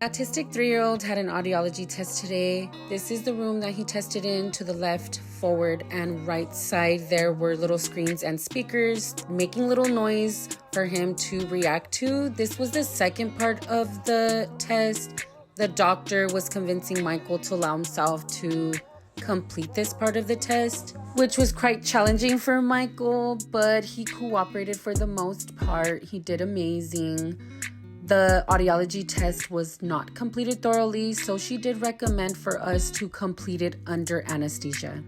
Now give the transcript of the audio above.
Autistic 3-year-old had an audiology test today. This is the room that he tested in. To the left, forward, and right side, there were little screens and speakers making little noise for him to react to. This was the second part of the test. The doctor was convincing Michael to allow himself to complete this part of the test, which was quite challenging for Michael, but he cooperated for the most part. He did amazing. The audiology test was not completed thoroughly, so she did recommend for us to complete it under anesthesia.